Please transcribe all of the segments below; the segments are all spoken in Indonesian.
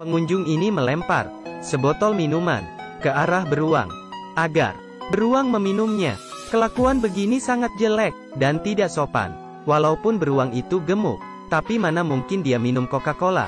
Pengunjung ini melempar sebotol minuman ke arah beruang agar beruang meminumnya. Kelakuan begini sangat jelek dan tidak sopan. Walaupun beruang itu gemuk, tapi mana mungkin dia minum Coca-Cola?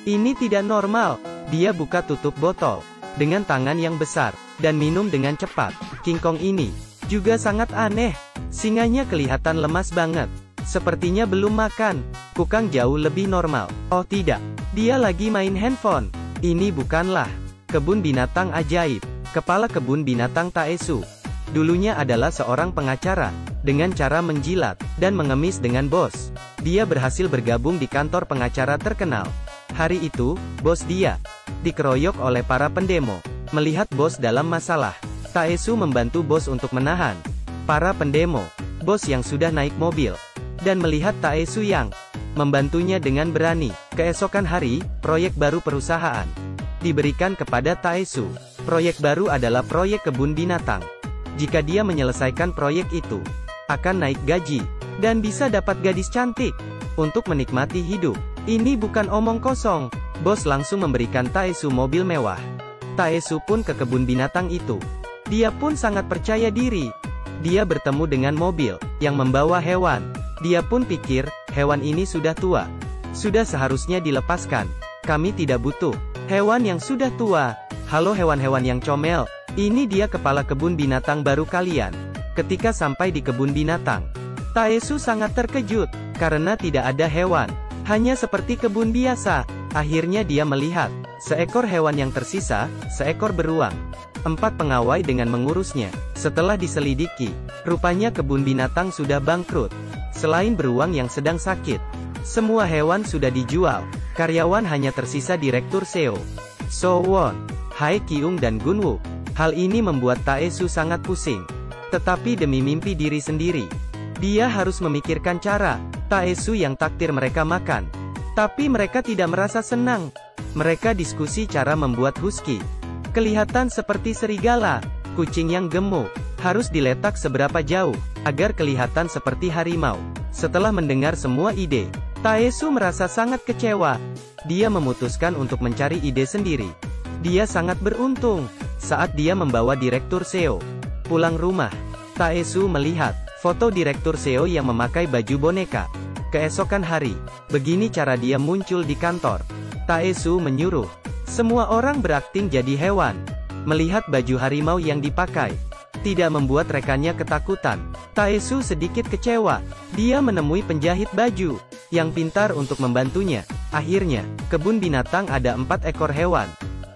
Ini tidak normal. Dia buka tutup botol dengan tangan yang besar dan minum dengan cepat. King Kong ini juga sangat aneh. Singanya kelihatan lemas banget. Sepertinya belum makan. Kukang jauh lebih normal. Oh tidak, dia lagi main handphone. Ini bukanlah kebun binatang ajaib. Kepala kebun binatang Taesu dulunya adalah seorang pengacara, dengan cara menjilat dan mengemis dengan bos. Dia berhasil bergabung di kantor pengacara terkenal. Hari itu, bos dia dikeroyok oleh para pendemo. Melihat bos dalam masalah, Taesu membantu bos untuk menahan para pendemo. Bos yang sudah naik mobil dan melihat Taesu yang membantunya dengan berani. Keesokan hari, proyek baru perusahaan diberikan kepada Taesu. Proyek baru adalah proyek kebun binatang. Jika dia menyelesaikan proyek itu, akan naik gaji, dan bisa dapat gadis cantik, untuk menikmati hidup. Ini bukan omong kosong. Bos langsung memberikan Taesu mobil mewah. Taesu pun ke kebun binatang itu. Dia pun sangat percaya diri. Dia bertemu dengan mobil, yang membawa hewan. Dia pun pikir, hewan ini sudah tua. Sudah seharusnya dilepaskan. Kami tidak butuh hewan yang sudah tua. Halo hewan-hewan yang comel. Ini dia kepala kebun binatang baru kalian. Ketika sampai di kebun binatang, Taesu sangat terkejut, karena tidak ada hewan. Hanya seperti kebun biasa. Akhirnya dia melihat seekor hewan yang tersisa, seekor beruang. 4 pengawai dengan mengurusnya. Setelah diselidiki, rupanya kebun binatang sudah bangkrut. Selain beruang yang sedang sakit, semua hewan sudah dijual. Karyawan hanya tersisa Direktur Seo, So Won, Hae Kyung dan Gunwook. Hal ini membuat Taesu sangat pusing. Tetapi demi mimpi diri sendiri, dia harus memikirkan cara. Taesu yang takdir mereka makan. Tapi mereka tidak merasa senang. Mereka diskusi cara membuat husky kelihatan seperti serigala. Kucing yang gemuk harus diletak seberapa jauh, agar kelihatan seperti harimau. Setelah mendengar semua ide, Taesu merasa sangat kecewa. Dia memutuskan untuk mencari ide sendiri. Dia sangat beruntung. Saat dia membawa Direktur Seo pulang rumah, Taesu melihat foto Direktur Seo yang memakai baju boneka. Keesokan hari, begini cara dia muncul di kantor. Taesu menyuruh semua orang berakting jadi hewan. Melihat baju harimau yang dipakai, tidak membuat rekannya ketakutan. Taesu sedikit kecewa. Dia menemui penjahit baju yang pintar untuk membantunya. Akhirnya, kebun binatang ada 4 ekor hewan.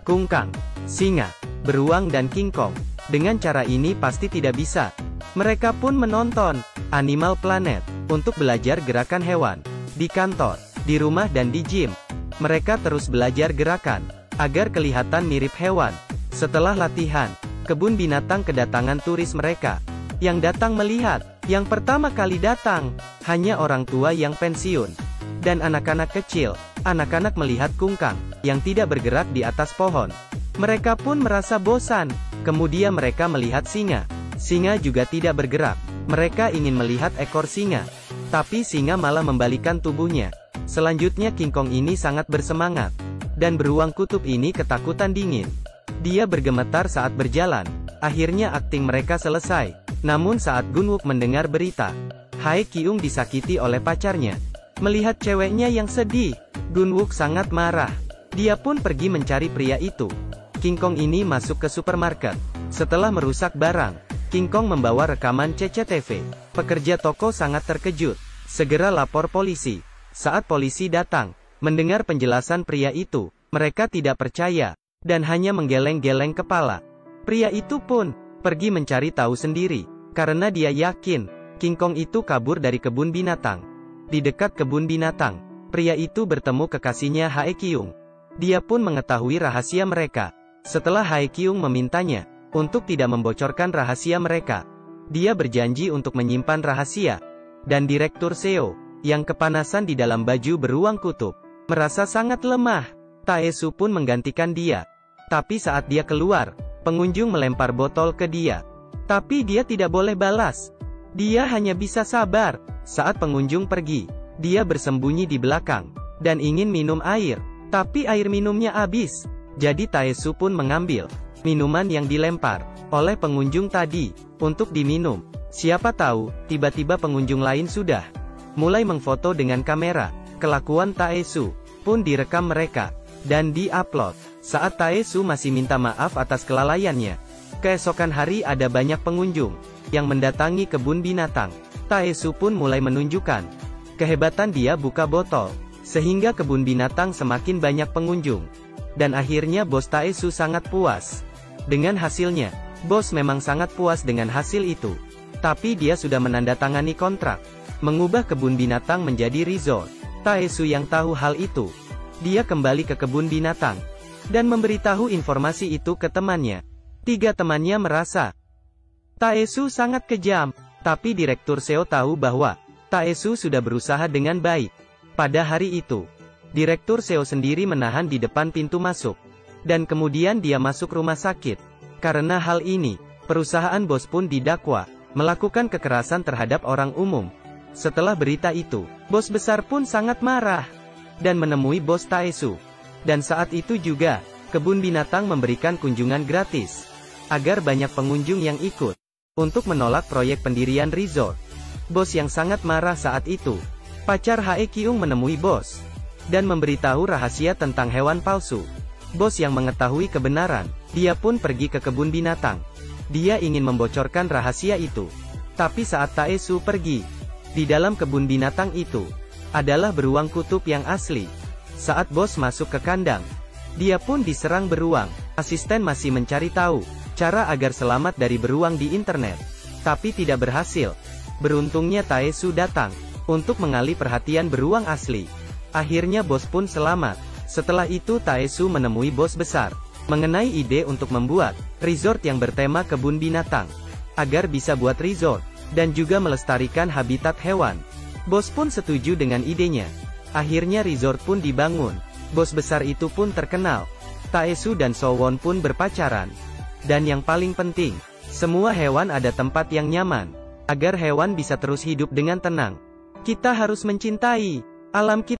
Kungkang, singa, beruang dan King Kong. Dengan cara ini pasti tidak bisa. Mereka pun menonton Animal Planet untuk belajar gerakan hewan. Di kantor, di rumah dan di gym, mereka terus belajar gerakan agar kelihatan mirip hewan. Setelah latihan, kebun binatang kedatangan turis mereka yang datang melihat. Yang pertama kali datang hanya orang tua yang pensiun dan anak-anak kecil. Anak-anak melihat kungkang yang tidak bergerak di atas pohon. Mereka pun merasa bosan. Kemudian mereka melihat singa. Singa juga tidak bergerak. Mereka ingin melihat ekor singa, tapi singa malah membalikan tubuhnya. Selanjutnya King Kong ini sangat bersemangat, dan beruang kutub ini ketakutan dingin. Dia bergemetar saat berjalan. Akhirnya akting mereka selesai. Namun saat Gunwook mendengar berita Hae Kyung disakiti oleh pacarnya, melihat ceweknya yang sedih, Gunwook sangat marah. Dia pun pergi mencari pria itu. King Kong ini masuk ke supermarket. Setelah merusak barang, King Kong membawa rekaman CCTV. Pekerja toko sangat terkejut. Segera lapor polisi. Saat polisi datang, mendengar penjelasan pria itu, mereka tidak percaya, dan hanya menggeleng-geleng kepala. Pria itu pun pergi mencari tahu sendiri, karena dia yakin King Kong itu kabur dari kebun binatang. Di dekat kebun binatang, pria itu bertemu kekasihnya Hae Kyung. Dia pun mengetahui rahasia mereka. Setelah Hae Kyung memintanya untuk tidak membocorkan rahasia mereka, dia berjanji untuk menyimpan rahasia. Dan Direktur Seo, yang kepanasan di dalam baju beruang kutub, merasa sangat lemah. Taesu pun menggantikan dia. Tapi saat dia keluar, pengunjung melempar botol ke dia. Tapi dia tidak boleh balas. Dia hanya bisa sabar. Saat pengunjung pergi, dia bersembunyi di belakang dan ingin minum air. Tapi air minumnya habis. Jadi Taesu pun mengambil minuman yang dilempar oleh pengunjung tadi untuk diminum. Siapa tahu, tiba-tiba pengunjung lain sudah mulai mengfoto dengan kamera. Kelakuan Taesu pun direkam mereka dan di-upload. Saat Taesu masih minta maaf atas kelalaiannya. Keesokan hari ada banyak pengunjung yang mendatangi kebun binatang. Taesu pun mulai menunjukkan kehebatan dia buka botol, sehingga kebun binatang semakin banyak pengunjung. Dan akhirnya bos Taesu sangat puas dengan hasilnya. Bos memang sangat puas dengan hasil itu. Tapi dia sudah menandatangani kontrak mengubah kebun binatang menjadi resort. Taesu yang tahu hal itu, dia kembali ke kebun binatang dan memberitahu informasi itu ke temannya. 3 temannya merasa Taesu sangat kejam, tapi Direktur Seo tahu bahwa Taesu sudah berusaha dengan baik. Pada hari itu, Direktur Seo sendiri menahan di depan pintu masuk, dan kemudian dia masuk rumah sakit. Karena hal ini, perusahaan bos pun didakwa melakukan kekerasan terhadap orang umum. Setelah berita itu, bos besar pun sangat marah dan menemui bos Taesu. Dan saat itu juga, kebun binatang memberikan kunjungan gratis agar banyak pengunjung yang ikut untuk menolak proyek pendirian resort. Bos yang sangat marah saat itu, pacar Hae Kyung, menemui bos dan memberitahu rahasia tentang hewan palsu. Bos yang mengetahui kebenaran, dia pun pergi ke kebun binatang. Dia ingin membocorkan rahasia itu. Tapi saat Taesu pergi, di dalam kebun binatang itu adalah beruang kutub yang asli. Saat bos masuk ke kandang, dia pun diserang beruang. Asisten masih mencari tahu cara agar selamat dari beruang di internet, tapi tidak berhasil. Beruntungnya Taesu datang untuk mengalih perhatian beruang asli. Akhirnya bos pun selamat. Setelah itu Taesu menemui bos besar mengenai ide untuk membuat resort yang bertema kebun binatang, agar bisa buat resort dan juga melestarikan habitat hewan. Bos pun setuju dengan idenya. Akhirnya resort pun dibangun. Bos besar itu pun terkenal. Taesu dan Sowon pun berpacaran. Dan yang paling penting, semua hewan ada tempat yang nyaman, agar hewan bisa terus hidup dengan tenang. Kita harus mencintai alam kita.